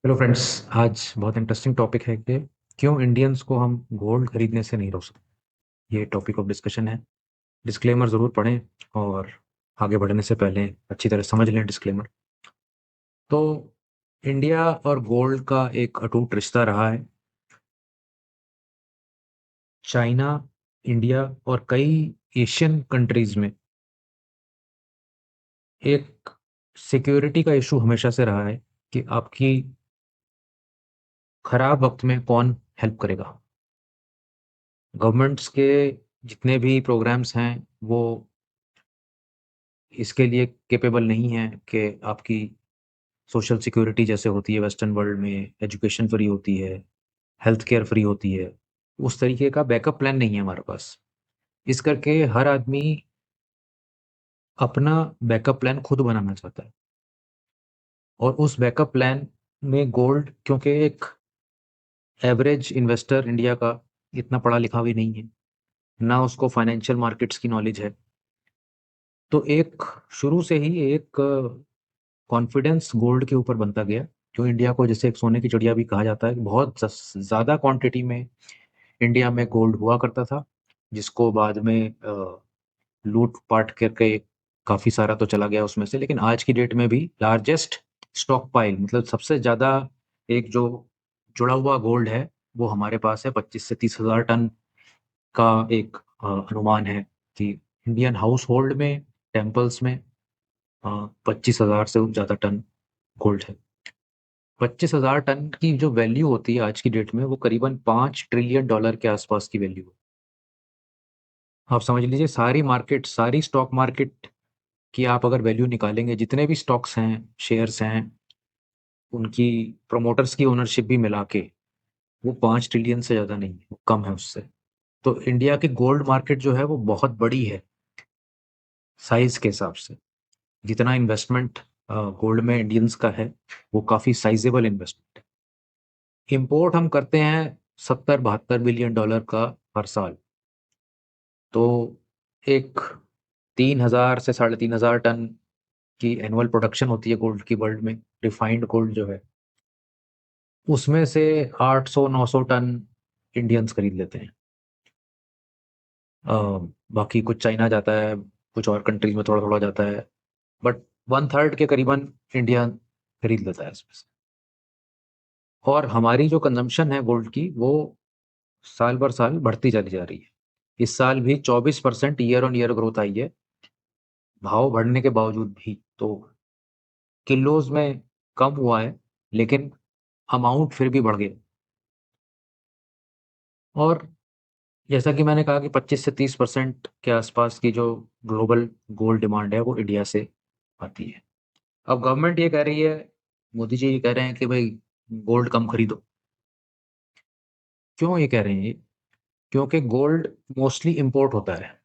Hello friends. आज बहुत interesting topic है कि क्यों इंडियंस को हम गोल्ड खरीदने से नहीं रोक सकते। ये टॉपिक ऑफ डिस्कशन है। डिस्क्लेमर ज़रूर पढ़ें और आगे बढ़ने से पहले अच्छी तरह समझ लें डिस्क्लेमर। तो इंडिया और गोल्ड का एक अटूट रिश्ता रहा है। चाइना, इंडिया और कई एशियन कंट्रीज में एक सिक्योरिटी का इशू हमेशा से रहा है कि आपकी खराब वक्त में कौन हेल्प करेगा। गवर्नमेंट्स के जितने भी प्रोग्राम्स हैं वो इसके लिए कैपेबल नहीं है कि आपकी सोशल सिक्योरिटी जैसे होती है वेस्टर्न वर्ल्ड में, एजुकेशन फ्री होती है, हेल्थ केयर फ्री होती है, उस तरीके का बैकअप प्लान नहीं है हमारे पास। इस करके हर आदमी अपना बैकअप प्लान खुद बनाना चाहता है और उस बैकअप प्लान में गोल्ड, क्योंकि एक एवरेज इन्वेस्टर इंडिया का इतना पढ़ा लिखा भी नहीं है, ना उसको फाइनेंशियल मार्केट्स की नॉलेज है, तो एक शुरू से ही एक कॉन्फिडेंस गोल्ड के ऊपर बनता गया, जो इंडिया को जैसे एक सोने की चिड़िया भी कहा जाता है। बहुत ज़्यादा क्वांटिटी में इंडिया में गोल्ड हुआ करता था, जिसको बाद में लूट पाट करके काफ़ी सारा तो चला गया उसमें से। लेकिन आज की डेट में भी लार्जेस्ट स्टॉक पाइल, मतलब सबसे ज़्यादा एक जो जुड़ा हुआ गोल्ड है, वो हमारे पास है। 25 से 30 हज़ार टन का एक अनुमान है कि इंडियन हाउस होल्ड में, टेम्पल्स में 25 हज़ार से ज़्यादा टन गोल्ड है। 25 हज़ार टन की जो वैल्यू होती है आज की डेट में, वो करीबन $5 ट्रिलियन के आसपास की वैल्यू है। आप समझ लीजिए सारी मार्केट, सारी स्टॉक मार्केट की आप अगर वैल्यू निकालेंगे, जितने भी स्टॉक्स हैं, शेयर्स हैं, उनकी प्रमोटर्स की ओनरशिप भी मिला के, वो 5 ट्रिलियन से ज़्यादा नहीं है, वो कम है उससे। तो इंडिया की गोल्ड मार्केट जो है वो बहुत बड़ी है साइज के हिसाब से। जितना इन्वेस्टमेंट गोल्ड में इंडियंस का है, वो काफ़ी साइजेबल इन्वेस्टमेंट है। इम्पोर्ट हम करते हैं 70-72 बिलियन डॉलर का हर साल। तो एक 3,000 से 3,500 टन की एनुअल प्रोडक्शन होती है गोल्ड की वर्ल्ड में, रिफाइंड गोल्ड जो है। उसमें से 800-900 टन इंडियंस खरीद लेते हैं। अ, बाकी कुछ चाइना जाता है, कुछ और कंट्रीज में थोड़ा थोड़ा जाता है, बट 1/3 के करीबन इंडिया खरीद लेता है इसमें से। और हमारी जो कंजम्पशन है गोल्ड की, वो साल भर साल बढ़ती चली जा रही है। इस साल भी 24% ईयर ऑन ईयर ग्रोथ आई है, भाव बढ़ने के बावजूद भी। तो किलोज़ में कम हुआ है, लेकिन अमाउंट फिर भी बढ़ गया। और जैसा कि मैंने कहा कि 25 से 30% के आसपास की जो ग्लोबल गोल्ड डिमांड है, वो इंडिया से आती है। अब गवर्नमेंट ये कह रही है, मोदी जी ये कह रहे हैं कि भई गोल्ड कम खरीदो। क्यों ये कह रहे हैं ये? क्योंकि गोल्ड मोस्टली इम्पोर्ट होता है।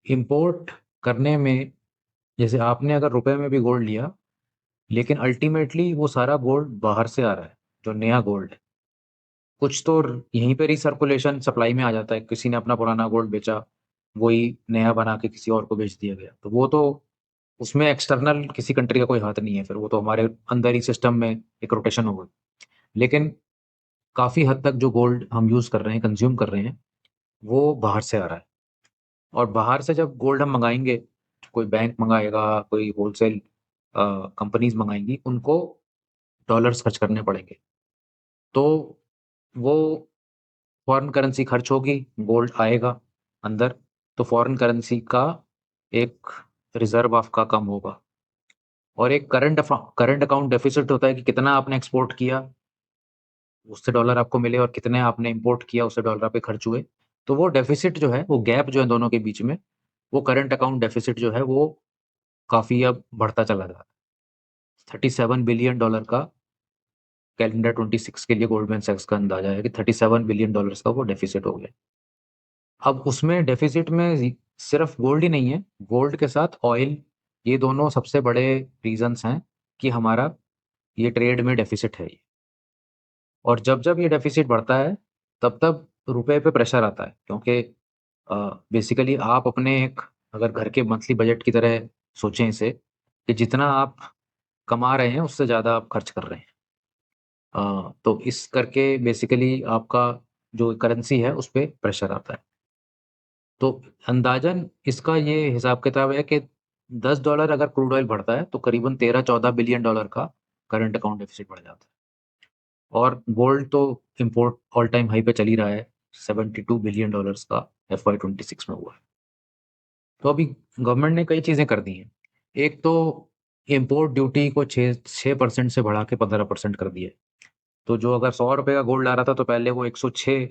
इम्पोर्ट करने में, जैसे आपने अगर रुपए में भी गोल्ड लिया, लेकिन अल्टीमेटली वो सारा गोल्ड बाहर से आ रहा है, जो नया गोल्ड है। कुछ तो यहीं पे रिसर्कुलेशन सप्लाई में आ जाता है, किसी ने अपना पुराना गोल्ड बेचा, वही नया बना के किसी और को बेच दिया गया। तो वो तो, उसमें एक्सटर्नल किसी कंट्री का कोई हाथ नहीं है, फिर वो तो हमारे अंदर ही सिस्टम में एक रोटेशन होगा। लेकिन काफ़ी हद तक जो गोल्ड हम यूज़ कर रहे हैं, कंज़्यूम कर रहे हैं, वो बाहर से आ रहा है। और बाहर से जब गोल्ड हम मँगाएँगे, कोई बैंक मँगाएगा, कोई होलसेल कंपनीज़ मँगाएँगी, उनको डॉलर्स खर्च करने पड़ेंगे। तो वो फॉरेन करेंसी खर्च होगी, गोल्ड आएगा अंदर, तो फॉरेन करेंसी का एक रिज़र्व आपका कम होगा। और एक करंट अकाउंट डेफ़िसिट होता है कि कितना आपने एक्सपोर्ट किया, उससे डॉलर आपको मिले, और कितने आपने इम्पोर्ट किया, उससे डॉलर आप पे खर्च हुए। तो वो डेफ़िसिट जो है, वो गैप जो है दोनों के बीच में, वो करंट अकाउंट डेफ़िसिट जो है, वो काफ़ी अब बढ़ता चला जा रहा है। $37 बिलियन का कैलेंडर 26 के लिए गोल्डमैन सैक्स का अंदाज़ा है कि $37 बिलियन का वो डेफ़िसिट हो गया। अब उसमें डेफ़िसिट में सिर्फ़ गोल्ड ही नहीं है, गोल्ड के साथ ऑयल, ये दोनों सबसे बड़े रीज़न्स हैं कि हमारा ये ट्रेड में डेफ़िसिट है ये। और जब-जब ये डेफ़िसिट बढ़ता है, तब-तब रुपए पे प्रेशर आता है, क्योंकि अ, बेसिकली आप अपने एक, अगर घर के मंथली बजट की तरह सोचें इसे, कि जितना आप कमा रहे हैं, उससे ज़्यादा आप खर्च कर रहे हैं। तो इस करके बेसिकली आपका जो करेंसी है उस पे प्रेशर आता है। तो अंदाज़न इसका ये हिसाब-किताब है कि $10 अगर क्रूड ऑयल बढ़ता है तो करीबन 13-14 बिलियन डॉलर का करंट अकाउंट डेफ़िसिट बढ़ जाता है। और गोल्ड तो इम्पोर्ट ऑल टाइम हाई पे चल ही रहा है, $72 बिलियन डॉलर्स का FY 26 में हुआ है। तो अभी गवर्नमेंट ने कई चीज़ें कर दी हैं। एक तो इम्पोर्ट ड्यूटी को 6% से बढ़ा के 15% कर दिया है। तो जो अगर ₹100 का गोल्ड आ रहा था तो पहले वो 106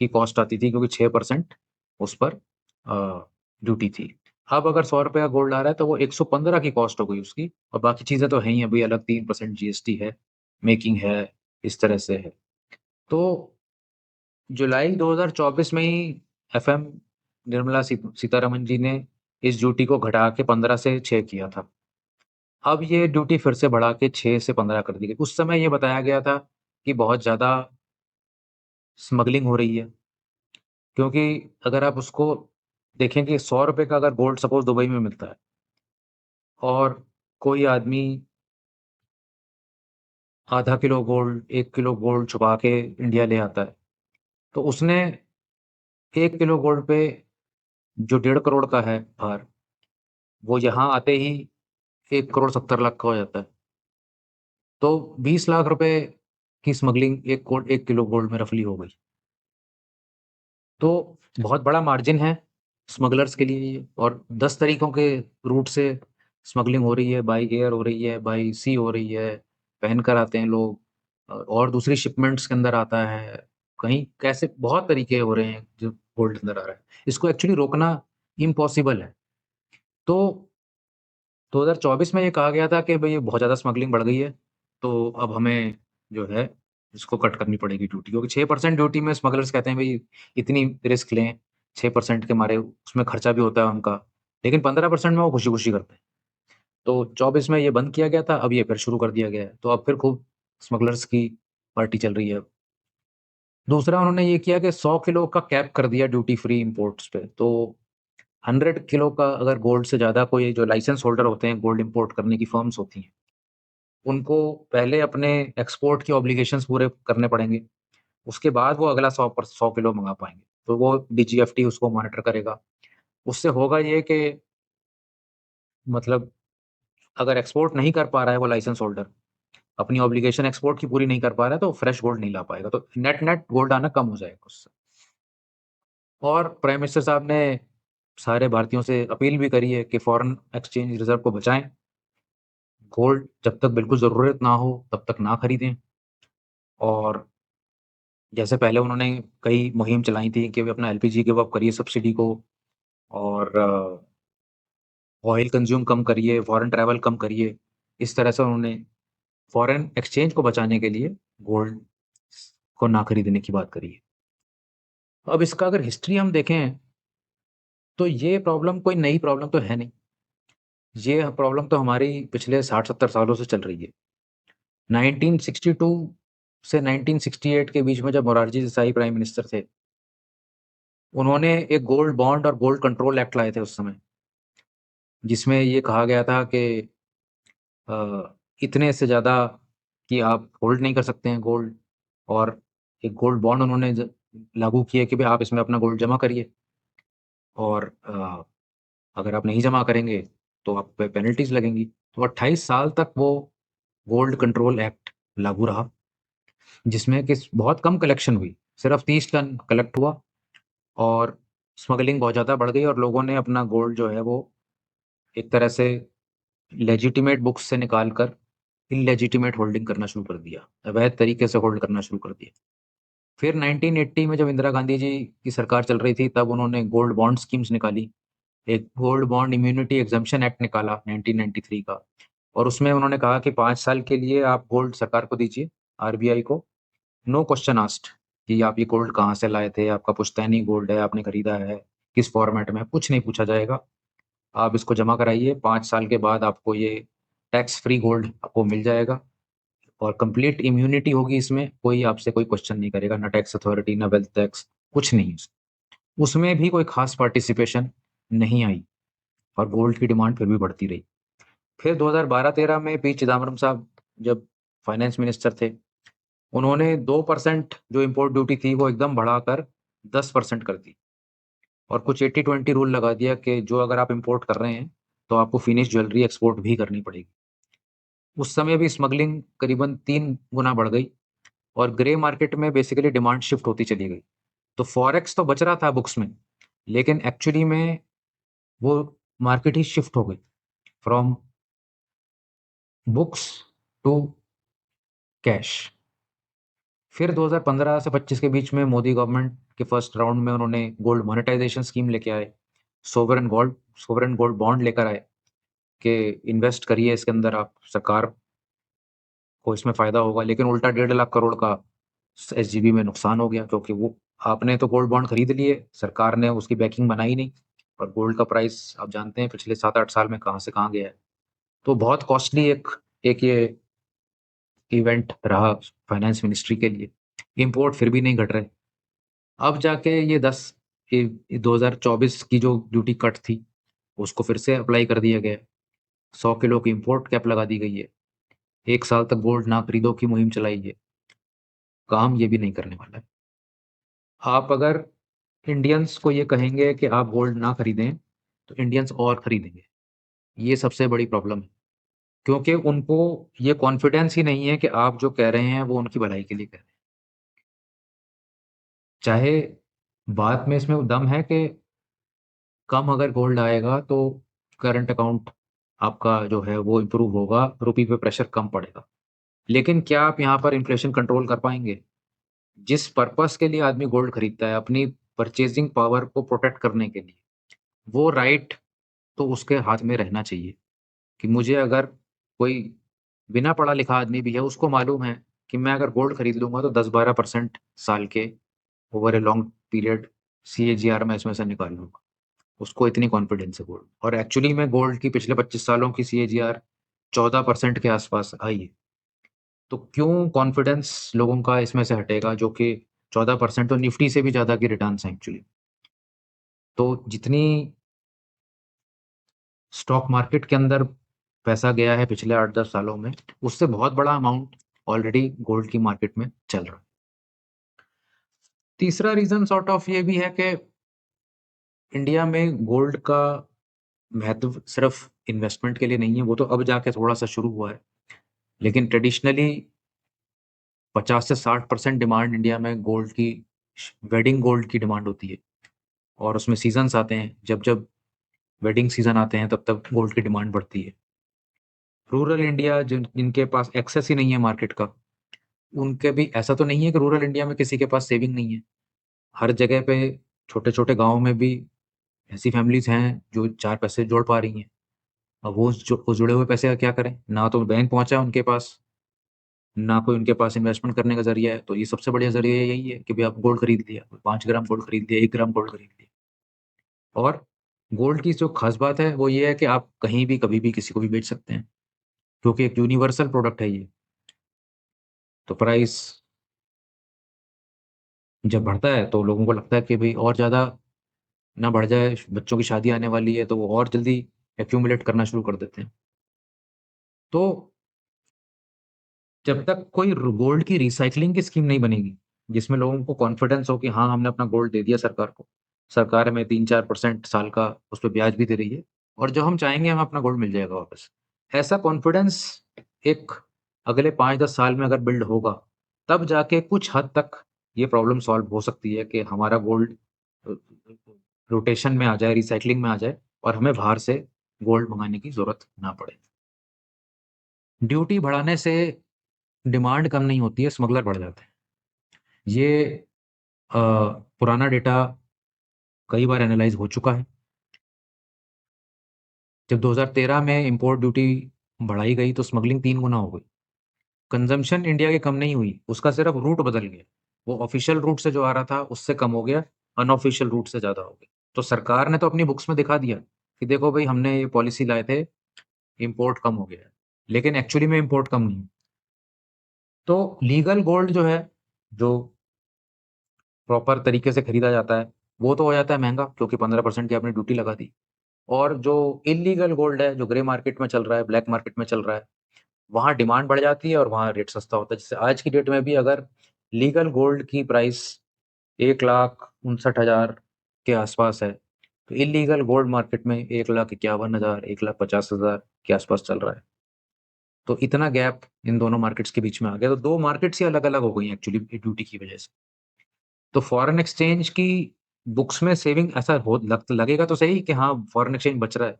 की कॉस्ट आती थी क्योंकि 6% उस पर ड्यूटी थी। अब अगर ₹100 का गोल्ड आ रहा है तो वो 115 की कॉस्ट हो गई उसकी और बाकी चीज़ें तो हैं ही अभी अलग 3% जीएसटी है, मेकिंग है, इस तरह से है। तो जुलाई 2024 में ही एफएम निर्मला सीतारमण जी ने इस ड्यूटी को घटा के 15 से 6 किया था। अब ये ड्यूटी फिर से बढ़ा के 6 से 15 कर दी गई। उस समय ये बताया गया था कि बहुत ज़्यादा स्मगलिंग हो रही है, क्योंकि अगर आप उसको देखें कि ₹100 का अगर गोल्ड सपोज़ दुबई में मिलता है और कोई आदमी आधा किलो गोल्ड, 1 किलो गोल्ड छुपा के इंडिया ले आता है, तो उसने 1 किलो गोल्ड पे जो 1.5 करोड़ का है भार, वो यहाँ आते ही 1 करोड़ 70 लाख का हो जाता है। तो 20 लाख रुपए की स्मगलिंग 1 किलो गोल्ड में रफ़ली हो गई। तो बहुत बड़ा मार्जिन है स्मगलर्स के लिए ये और 10 तरीकों के रूट से स्मगलिंग हो रही है, बाय एयर हो रही है, बाय सी हो रही है, पहन कर आते हैं लोग और दूसरी शिपमेंट्स के अंदर आता है, कहीं कैसे बहुत तरीके हो रहे हैं जो गोल्ड अंदर आ रहा है। इसको एक्चुअली रोकना इम्पॉसिबल है। तो 2024 में ये कहा गया था कि भई ये बहुत ज़्यादा स्मगलिंग बढ़ गई है, तो अब हमें जो है इसको कट करनी पड़ेगी ड्यूटी क्योंकि 6% ड्यूटी में स्मगलर्स कहते हैं भई इतनी रिस्क लें, 6% के मारे उसमें खर्चा भी होता है उनका, लेकिन 15% में वो खुशी-खुशी करते हैं। तो 24 में ये बंद किया गया था, अब ये फिर शुरू कर दिया गया है, तो अब फिर खूब स्मगलर्स की पार्टी चल रही है अब। दूसरा उन्होंने ये किया कि 100 किलो का कैप कर दिया ड्यूटी फ्री इम्पोर्ट्स पे, तो 100 किलो का अगर गोल्ड से ज़्यादा कोई जो लाइसेंस होल्डर होते हैं, गोल्ड इम्पोर्ट करने की फर्म्स होती हैं, उनको पहले अपने एक्सपोर्ट के ऑब्लिगेशंस पूरे करने पड़ेंगे, उसके बाद वो अगला 100 किलो मँगा पाएँगे। तो वो डीजीएफटी उसको मॉनिटर करेगा। उससे होगा ये कि मतलब अगर एक्सपोर्ट नहीं कर पा रहा है वो लाइसेंस होल्डर, अपनी ऑब्लिगेशन एक्सपोर्ट की पूरी नहीं कर पा रहा है, तो फ्रेश गोल्ड नहीं ला पाएगा। तो नेट-नेट गोल्ड आना कम हो जाएगा उससे। और प्राइम मिनिस्टर साहब ने सारे भारतीयों से अपील भी करी है कि फ़ॉरेन एक्सचेंज रिज़र्व को बचाएँ। गोल्ड जब तक बिल्कुल ज़रूरत ना हो, तब तक ना खरीदें और जैसे पहले उन्होंने कई मुहिम चलाई थी कि वे अपना एलपीजी गिव अप करिए सब्सिडी को और ऑयल कंज़्यूम कम करिए, फॉरेन ट्रैवल कम करिए। इस तरह से उन्होंने फॉरेन एक्सचेंज को बचाने के लिए गोल्ड को ना खरीदने की बात करी है। अब इसका अगर हिस्ट्री हम देखें, तो ये प्रॉब्लम कोई नई प्रॉब्लम तो है नहीं। ये प्रॉब्लम तो हमारी पिछले 60-70 सालों से चल रही है। 1962 से 1968 के बीच में जब मोरारजी देसाई प्राइम मिनिस्टर थे, उन्होंने एक गोल्ड बॉन्ड और गोल्ड कंट्रोल एक्ट लाए थे उस समय, जिसमें ये कहा गया था कि इतने से ज़्यादा कि आप होल्ड नहीं कर सकते हैं गोल्ड और एक गोल्ड बॉन्ड उन्होंने लागू किया कि भई आप इसमें अपना गोल्ड जमा करिए और अगर आप नहीं जमा करेंगे, तो आप पे पेनल्टीज़ लगेंगी। तो 28 साल तक वो गोल्ड कंट्रोल एक्ट लागू रहा, जिसमें कि बहुत कम कलेक्शन हुई, सिर्फ़ 30 टन कलेक्ट हुआ और स्मगलिंग बहुत ज़्यादा बढ़ गई और लोगों ने अपना गोल्ड जो है वो एक तरह से लेजिटिमेट बुक्स से निकाल कर इल्लेजिटिमेट होल्डिंग करना शुरू कर दिया, अवैध तरीके से होल्ड करना शुरू कर दिया। फिर 1980 में जब इंदिरा गांधी जी की सरकार चल रही थी, तब उन्होंने गोल्ड बॉन्ड स्कीम्स निकाली। एक gold bond immunity exemption act निकाला 1993 का और उसमें उन्होंने कहा कि 5 साल के लिए आप गोल्ड सरकार को दीजिए, आरबीआई को, नो क्वेश्चन आस्क्ड कि आप ये गोल्ड कहाँ से लाए थे, आपका पुश्तैनी गोल्ड है, आपने खरीदा है, किस फॉर्मेट में, कुछ नहीं पूछा जाएगा। आप इसको जमा कराइए, 5 साल के बाद आपको ये टैक्स फ्री गोल्ड आपको मिल जाएगा और कंप्लीट इम्यूनिटी होगी इसमें, कोई आपसे कोई क्वेश्चन नहीं करेगा, ना टैक्स अथॉरिटी, ना वेल्थ टैक्स, कुछ नहीं। उसमें भी कोई खास पार्टिसिपेशन नहीं आई और गोल्ड की डिमांड फिर भी बढ़ती रही। फिर 2012-13 में पी चिदम्बरम साहब जब फाइनेंस मिनिस्टर थे, उन्होंने 2% जो इम्पोर्ट ड्यूटी थी वो एकदम बढ़ाकर 10% कर दी और कुछ 80-20 रूल लगा दिया कि जो अगर आप इम्पोर्ट कर रहे हैं, तो आपको फिनिश ज्वेलरी एक्सपोर्ट भी करनी पड़ेगी। उस समय भी स्मगलिंग करीबन 3 गुना बढ़ गई और ग्रे मार्केट में बेसिकली डिमांड शिफ्ट होती चली गई। तो फॉरेक्स तो बच रहा था बुक्स में, लेकिन एक्चुअली में वो मार्केट ही शिफ्ट हो गई फ्रॉम बुक्स टू कैश। फिर 2015 से 25 के बीच में मोदी गवर्नमेंट के फर्स्ट राउंड में उन्होंने गोल्ड मोनेटाइजेशन स्कीम लेके आए, सोवरेन गोल्ड बॉन्ड लेकर आए कि इन्वेस्ट करिए इसके अंदर आप, सरकार को इसमें फ़ायदा होगा। लेकिन उल्टा 1.5 लाख करोड़ का एसजीबी में नुकसान हो गया, क्योंकि वो आपने तो गोल्ड बॉन्ड खरीद लिए, सरकार ने उसकी बैकिंग बनाई नहीं और गोल्ड का प्राइस आप जानते हैं पिछले 7-8 साल में कहाँ से कहाँ गया है। तो बहुत कॉस्टली एक एक ये इवेंट रहा फाइनेंस मिनिस्ट्री के लिए। इम्पोर्ट फिर भी नहीं घट रहे। अब जाके ये 2024 की जो ड्यूटी कट थी, उसको फिर से अप्लाई कर दिया गया है। 100 किलो की इम्पोर्ट कैप लगा दी गई है। 1 साल तक गोल्ड ना खरीदो की मुहिम चलाई है। काम ये भी नहीं करने वाला है। आप अगर इंडियंस को ये कहेंगे कि आप गोल्ड ना खरीदें, तो इंडियंस और खरीदेंगे। ये सबसे बड़ी प्रॉब्लम है, क्योंकि उनको ये कॉन्फिडेंस ही नहीं है कि आप जो कह रहे हैं वो उनकी भलाई के लिए कह रहे हैं। चाहे बात में इसमें दम है कि कम अगर गोल्ड आएगा तो करंट अकाउंट आपका जो है वो इम्प्रूव होगा, रुपये पे प्रेशर कम पड़ेगा। लेकिन क्या आप यहाँ पर इन्फ्लेशन कंट्रोल कर पाएँगे? जिस पर्पज़ के लिए आदमी गोल्ड खरीदता है, अपनी परचेज़िंग पावर को प्रोटेक्ट करने के लिए, वो राइट तो उसके हाथ में रहना चाहिए कि मुझे अगर कोई बिना पढ़ा-लिखा आदमी भी है, उसको मालूम है कि मैं अगर गोल्ड खरीद लूँगा तो 10-12% साल के over a long period CAGR मैं इसमें से निकाल लूँगा। उसको इतनी कॉन्फिडेंस है गोल्ड, और एक्चुअली में गोल्ड की पिछले 25 सालों की सीएजीआर 14% के आसपास आई है। तो क्यों कॉन्फिडेंस लोगों का इसमें से हटेगा, जो कि 14% तो निफ्टी से भी ज़्यादा की रिटर्न्स हैं एक्चुअली। तो जितनी स्टॉक मार्केट के अंदर पैसा गया है पिछले 8-10 सालों में, उससे बहुत बड़ा अमाउंट ऑलरेडी गोल्ड की मार्केट में चल रहा है। तीसरा रीज़न सॉर्ट ऑफ ये भी है कि इंडिया में गोल्ड का महत्व सिर्फ़ इन्वेस्टमेंट के लिए नहीं है, वो तो अब जाके थोड़ा-सा शुरू हुआ है। लेकिन ट्रेडिशनली 50 से 60% डिमांड इंडिया में गोल्ड की वेडिंग गोल्ड की डिमांड होती है, और उसमें सीज़न्स आते हैं, जब-जब वेडिंग सीज़न आते हैं तब-तब गोल्ड की डिमांड बढ़ती है। रूरल इंडिया जिनके पास एक्सेस ही नहीं है मार्केट का, उनके भी ऐसा तो नहीं है कि रूरल इंडिया में किसी के पास सेविंग नहीं है। हर जगह पे छोटे-छोटे गाँव में भी ऐसी फैमिलीज़ हैं जो 4 पैसे जोड़ पा रही हैं। अब वो जुड़े हुए पैसे का क्या करें? ना तो बैंक पहुँचा है उनके पास, ना कोई उनके पास इन्वेस्टमेंट करने का ज़रिया है। तो ये सबसे बढ़िया ज़रिया यही है कि भई आप गोल्ड खरीद लिया, 5 ग्राम गोल्ड खरीद लिया, 1 ग्राम गोल्ड खरीद लिया। और गोल्ड की जो ख़ास बात है वो ये है कि आप कहीं भी, कभी भी, किसी को भी बेच सकते हैं, क्योंकि एक यूनिवर्सल प्रोडक्ट है ये। तो प्राइस जब बढ़ता है तो लोगों को लगता है कि भई और ज़्यादा ना बढ़ जाए, बच्चों की शादी आने वाली है, तो वो और जल्दी एक्यूमुलेट करना शुरू कर देते हैं। तो जब तक कोई गोल्ड की रिसाइक्लिंग की स्कीम नहीं बनेगी, जिसमें लोगों को कॉन्फिडेंस हो कि हाँ, हमने अपना गोल्ड दे दिया सरकार को, सरकार हमें 3-4% साल का उस पे ब्याज भी दे रही है और जब हम चाहेंगे हमें अपना गोल्ड मिल जाएगा वापस। ऐसा कॉन्फिडेंस एक अगले 5-10 साल में अगर बिल्ड होगा, तब जाके कुछ हद तक ये प्रॉब्लम सॉल्व हो सकती है कि हमारा गोल्ड अ, रोटेशन में आ जाए, रिसाइक्लिंग में आ जाए और हमें बाहर से गोल्ड मँगाने की ज़रूरत ना पड़े। ड्यूटी बढ़ाने से डिमांड कम नहीं होती है, स्मगलर बढ़ जाते हैं। ये अ, पुराना डेटा कई बार एनालाइज़ हो चुका है। जब 2013 में इम्पोर्ट ड्यूटी बढ़ाई गई तो स्मगलिंग 3 गुना हो गई। कंज़म्पशन इंडिया की कम नहीं हुई, उसका सिर्फ रूट बदल गया। वो ऑफ़िशियल रूट से जो आ रहा था उससे कम हो गया, अनऑफ़िशियल रूट से ज़्यादा हो गया। तो सरकार ने तो अपनी बुक्स में दिखा दिया कि देखो भई हमने ये पॉलिसी लाए थे, इम्पोर्ट कम हो गया है। लेकिन एक्चुअली में इम्पोर्ट कम नहीं। तो लीगल गोल्ड जो है, जो प्रॉपर तरीके से खरीदा जाता है, वो तो हो जाता है महँगा, क्योंकि 15% की आपने ड्यूटी लगा दी। और जो इल्लीगल गोल्ड है, जो ग्रे मार्केट में चल रहा है, ब्लैक मार्केट में चल रहा है, वहाँ डिमांड बढ़ जाती है और वहाँ रेट सस्ता होता है। जैसे आज की डेट में भी अगर लीगल गोल्ड की प्राइस 1,59,000 के आसपास है, तो इल्लीगल गोल्ड मार्केट में 1,51,000, 1,50,000 के आसपास चल रहा है। तो इतना गैप इन दोनों मार्केट्स के बीच में आ गया, तो 2 मार्केट्स ही अलग-अलग हो गई हैं एक्चुअली ड्यूटी की वजह से। तो फॉरेन एक्सचेंज की बुक्स में सेविंग ऐसा हो लगेगा तो सही कि हाँ, फॉरेन एक्सचेंज बच रहा है।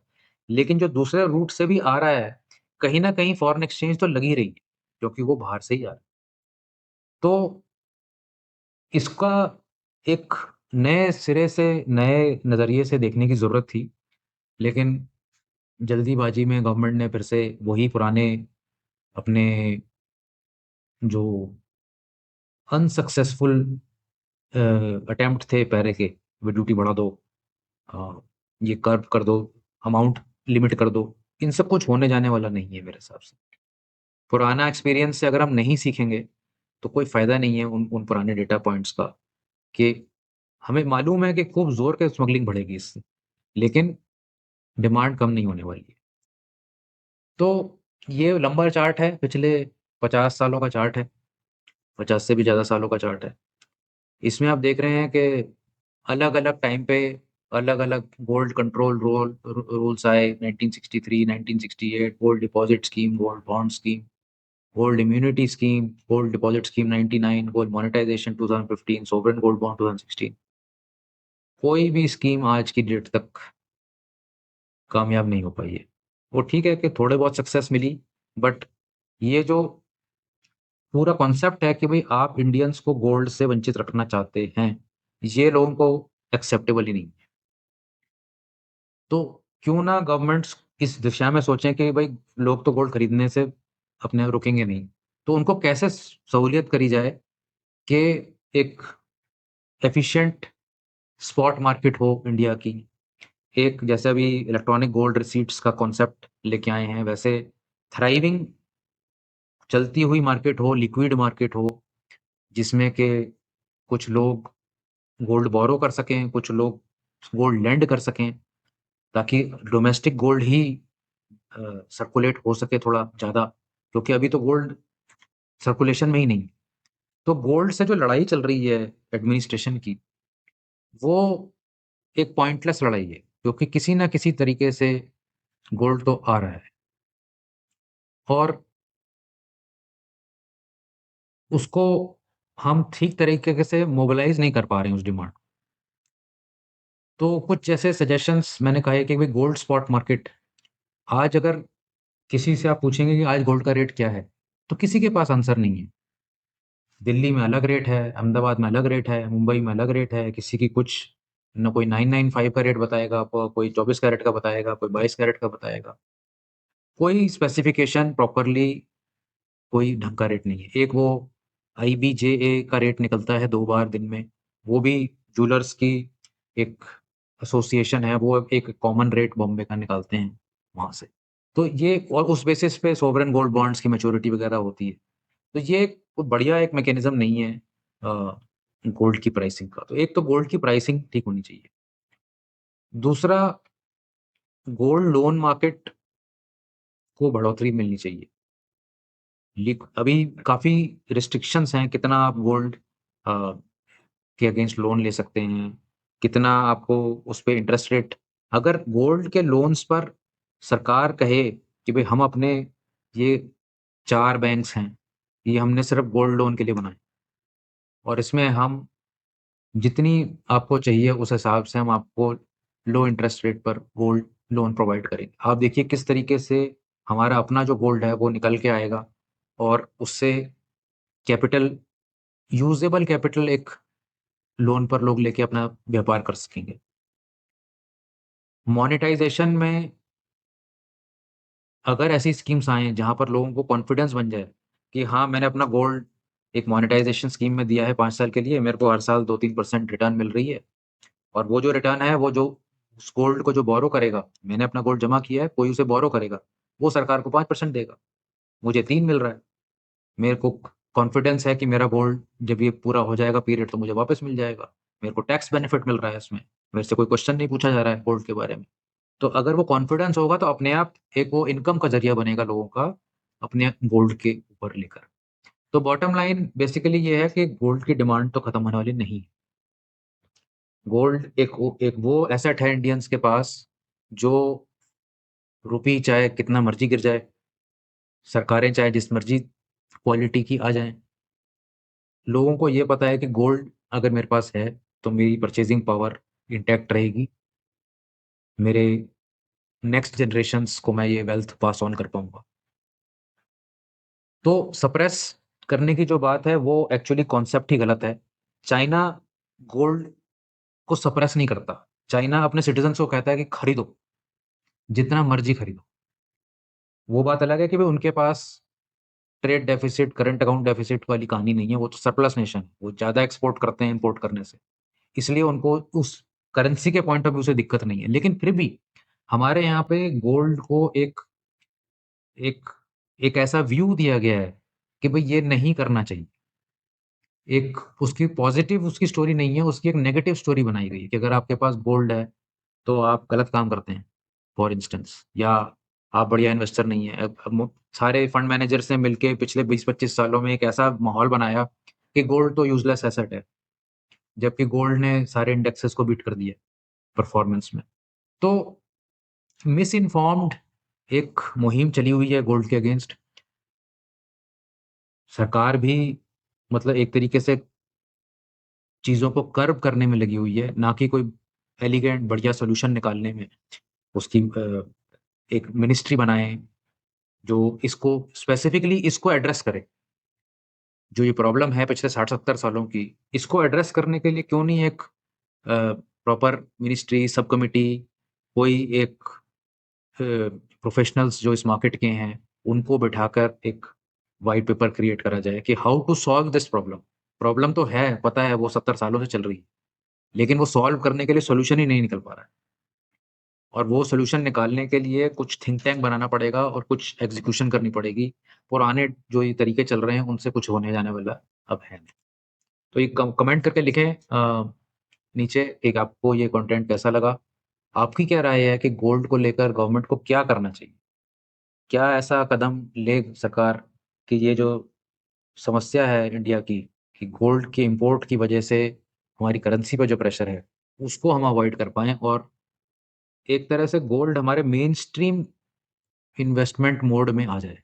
लेकिन जो दूसरे रूट से भी आ रहा है, कहीं न कहीं फॉरेन एक्सचेंज तो लग ही रही है, क्योंकि वो बाहर से ही आ रहा है। तो इसका एक नए सिरे से, नए नज़रिए से देखने की ज़रूरत थी, लेकिन जल्दीबाज़ी में गवर्नमेंट ने फिर से वही पुराने अपने जो अनसक्सेसफुल अ, अटेम्प्ट थे पहले के, वो ड्यूटी बढ़ा दो, अ, ये कर्व कर दो, अमाउंट लिमिट कर दो, इन सब कुछ होने जाने वाला नहीं है मेरे हिसाब से। पुराना एक्सपीरियंस से अगर हम नहीं सीखेंगे, तो कोई फ़ायदा नहीं है उन उन पुराने डेटा पॉइंट्स का कि हमें मालूम है कि खूब ज़ोर के स्मगलिंग बढ़ेगी इससे, लेकिन डिमांड कम नहीं होने वाली है। तो ये लंबा चार्ट है, पिछले 50 सालों का चार्ट है, 50 से भी ज़्यादा सालों का चार्ट है। इसमें आप देख रहे हैं कि अलग-अलग टाइम पे अलग-अलग गोल्ड कंट्रोल रूल्स आए 1963, 1968 gold deposit scheme, gold bond scheme, gold immunity scheme, gold deposit scheme 99, gold monetisation 2015, sovereign gold bond 2016। कोई भी स्कीम आज की डेट तक कामयाब नहीं हो पाई है। वो ठीक है कि थोड़े बहुत सक्सेस मिली, बट ये जो पूरा कॉन्सेप्ट है कि भई आप इंडियंस को गोल्ड से वंचित रखना चाहते हैं, ये लोगों को एक्सेप्टेबल ही नहीं है। तो क्यों ना गवर्नमेंट्स इस दिशा में सोचें कि भई लोग तो गोल्ड खरीदने से अपने आप रुकेंगे नहीं। तो उनको कैसे सहूलियत करी जाए कि एक एफिशिएंट स्पॉट मार्केट हो इंडिया की। एक जैसे अभी इलेक्ट्रॉनिक गोल्ड रिसीट्स का कॉन्सेप्ट लेके आए हैं, वैसे थ्राइविंग चलती हुई मार्केट हो, लिक्विड मार्केट हो, जिसमें के कुछ लोग गोल्ड बोरो कर सकें, कुछ लोग गोल्ड लेंड कर सकें, ताकि डोमेस्टिक गोल्ड ही अ, सर्कुलेट हो सके थोड़ा ज़्यादा, क्योंकि अभी तो गोल्ड सर्कुलेशन में ही नहीं। तो गोल्ड से जो लड़ाई चल रही है एडमिनिस्ट्रेशन की, वो एक पॉइंटलेस लड़ाई है, क्योंकि किसी न किसी तरीके से गोल्ड तो आ रहा है और उसको हम ठीक तरीके से मोबिलाइज़ नहीं कर पा रहे हैं उस डिमांड। तो कुछ जैसे सजेशंस मैंने कहा है कि भई गोल्ड स्पॉट मार्केट, आज अगर किसी से आप पूछेंगे कि आज गोल्ड का रेट क्या है? तो किसी के पास आंसर नहीं है। दिल्ली में अलग रेट है, अहमदाबाद में अलग रेट है, मुंबई में अलग रेट है, किसी की कुछ न कोई 995 का रेट बताएगा आपको, कोई 24 कैरेट का बताएगा, कोई 22 कैरेट का बताएगा। कोई स्पेसिफ़िकेशन प्रॉपरली कोई ढंग का रेट नहीं है। एक वो आईबीजेए का रेट निकलता है 2 बार दिन में, वो भी ज्वेलर्स की एक एसोसिएशन है, वो एक कॉमन रेट बॉम्बे का निकालते हैं वहाँ से। तो ये और उस बेसिस पे सोवरेन गोल्ड बॉन्ड्स की मैच्योरिटी वगैरह होती है। तो ये कोई बढ़िया एक मैकेनिज़्म नहीं है गोल्ड की प्राइसिंग का। तो एक तो गोल्ड की प्राइसिंग ठीक होनी चाहिए। दूसरा, गोल्ड लोन मार्केट को बढ़ोतरी मिलनी चाहिए। लिक अभी काफ़ी रिस्ट्रिक्शंस हैं, कितना आप गोल्ड अ, के अगेंस्ट लोन ले सकते हैं, कितना आपको उस पे इंटरेस्ट रेट, अगर गोल्ड के लोन्स पर सरकार कहे कि भई हम अपने ये 4 बैंक्स हैं, ये हमने सिर्फ़ गोल्ड लोन के लिए बनाए और इसमें हम जितनी आपको चाहिए उस हिसाब से हम आपको लो इंटरेस्ट रेट पर गोल्ड लोन प्रोवाइड करेंगे। आप देखिए किस तरीके से हमारा अपना जो गोल्ड है वो निकल के आएगा और उससे कैपिटल यूज़ेबल कैपिटल एक लोन पर लोग लेके अपना व्यापार कर सकेंगे। मोनेटाइज़ेशन में अगर ऐसी स्कीम्स आएँ जहाँ पर लोगों को कॉन्फिडेंस बन जाए कि हाँ, मैंने अपना गोल्ड एक मोनेटाइज़ेशन स्कीम में दिया है 5 साल के लिए, मेरे को हर साल 2-3% रिटर्न मिल रही है और वो जो रिटर्न है, वो जो उस गोल्ड को जो बोरो करेगा, मैंने अपना गोल्ड जमा किया है, कोई उसे बोरो करेगा, वो सरकार को 5% देगा। मुझे 3 मिल रहा है। मेरे को कॉन्फिडेंस है कि मेरा गोल्ड जब ये पूरा हो जाएगा पीरियड तो मुझे वापस मिल जाएगा। मेरे को टैक्स बेनिफिट मिल रहा है इसमें। मेरे से कोई क्वेश्चन नहीं पूछा जा रहा है गोल्ड के बारे में। तो अगर वो कॉन्फिडेंस होगा तो अपने आप एक वो इनकम का ज़रिया बनेगा लोगों का अपने गोल्ड के ऊपर लेकर। तो बॉटम लाइन बेसिकली ये है कि गोल्ड की डिमांड तो खत्म होने वाली नहीं है। गोल्ड एक वो एसेट है इंडियंस के पास, जो रुपी चाहे कितना मर्जी गिर जाए, सरकारें चाहे जिस मर्जी क्वालिटी की आ जाएं, लोगों को ये पता है कि गोल्ड अगर मेरे पास है तो मेरी परचेजिंग पावर इंटैक्ट रहेगी, मेरे नेक्स्ट जनरेशंस को मैं ये वेल्थ पास ऑन कर पाऊंगा। तो सप्रेस करने की जो बात है वो एक्चुअली कॉन्सेप्ट ही गलत है। चाइना गोल्ड को सप्रेस नहीं करता। चाइना अपने सिटीजन्स को कहता है कि खरीदो, जितना मर्जी खरीदो। वो बात अलग है कि भाई उनके पास trade deficit, current account deficit वाली कहानी नहीं है, वो तो सरप्लस नेशन है, वो ज़्यादा एक्सपोर्ट करते हैं इम्पोर्ट करने से। इसलिए उनको उस करेंसी के पॉइंट ऑफ व्यू से दिक्कत नहीं है। लेकिन फिर भी हमारे यहाँ पे गोल्ड को एक एक एक ऐसा व्यू दिया गया है कि भई ये नहीं करना चाहिए। एक उसकी पॉज़िटिव उसकी स्टोरी नहीं है, उसकी एक नेगेटिव स्टोरी बनाई गई है कि अगर आपके पास गोल्ड है, तो आप गलत काम करते हैं, फॉर इंस्टेंस, या आप बढ़िया इन्वेस्टर नहीं हैं। अब सारे फंड मैनेजर्स ने मिलके पिछले 20-25 सालों में एक ऐसा माहौल बनाया कि गोल्ड तो यूज़लेस एसेट है, जबकि गोल्ड ने सारे इंडेक्सेस को बीट कर दिया परफॉर्मेंस में। तो मिस इन्फॉर्म्ड एक मुहिम चली हुई है गोल्ड के अगेंस्ट। सरकार भी मतलब एक तरीके से चीज़ों को कर्ब करने में लगी हुई है, ना कि कोई एलिगेंट बढ़िया सॉल्यूशन निकालने में। उसकी एक मिनिस्ट्री बनाएँ जो इसको स्पेसिफिकली इसको एड्रेस करे। जो ये प्रॉब्लम है पिछले 60-70 सालों की, इसको एड्रेस करने के लिए क्यों नहीं एक प्रॉपर मिनिस्ट्री, सब कमिटी, कोई एक प्रोफेशनल्स जो इस मार्केट के हैं, उनको बिठाकर एक व्हाइट पेपर क्रिएट करा जाए कि how to solve this problem. Problem तो है, पता है वो 70 सालों से चल रही है, लेकिन वो सॉल्व करने के लिए सॉल्यूशन ही नहीं निकल पा रहा है। और वो सॉल्यूशन निकालने के लिए कुछ थिंक टैंक बनाना पड़ेगा और कुछ एग्ज़ीक्यूशन करनी पड़ेगी। पुराने जो ये तरीके चल रहे हैं, उनसे कुछ होने जाने वाला अब है नहीं। तो ये कमेंट करके लिखें नीचे कि आपको ये कंटेंट कैसा लगा? आपकी क्या राय है कि गोल्ड को लेकर गवर्नमेंट को क्या करना चाहिए? क्या ऐसा कदम ले सरकार कि ये जो समस्या है इंडिया की, कि गोल्ड के इम्पोर्ट की वजह से हमारी करेंसी पे जो प्रेशर है, उसको हम अवॉइड कर पाएँ और एक तरह से गोल्ड हमारे मेनस्ट्रीम इन्वेस्टमेंट मोड में आ जाए?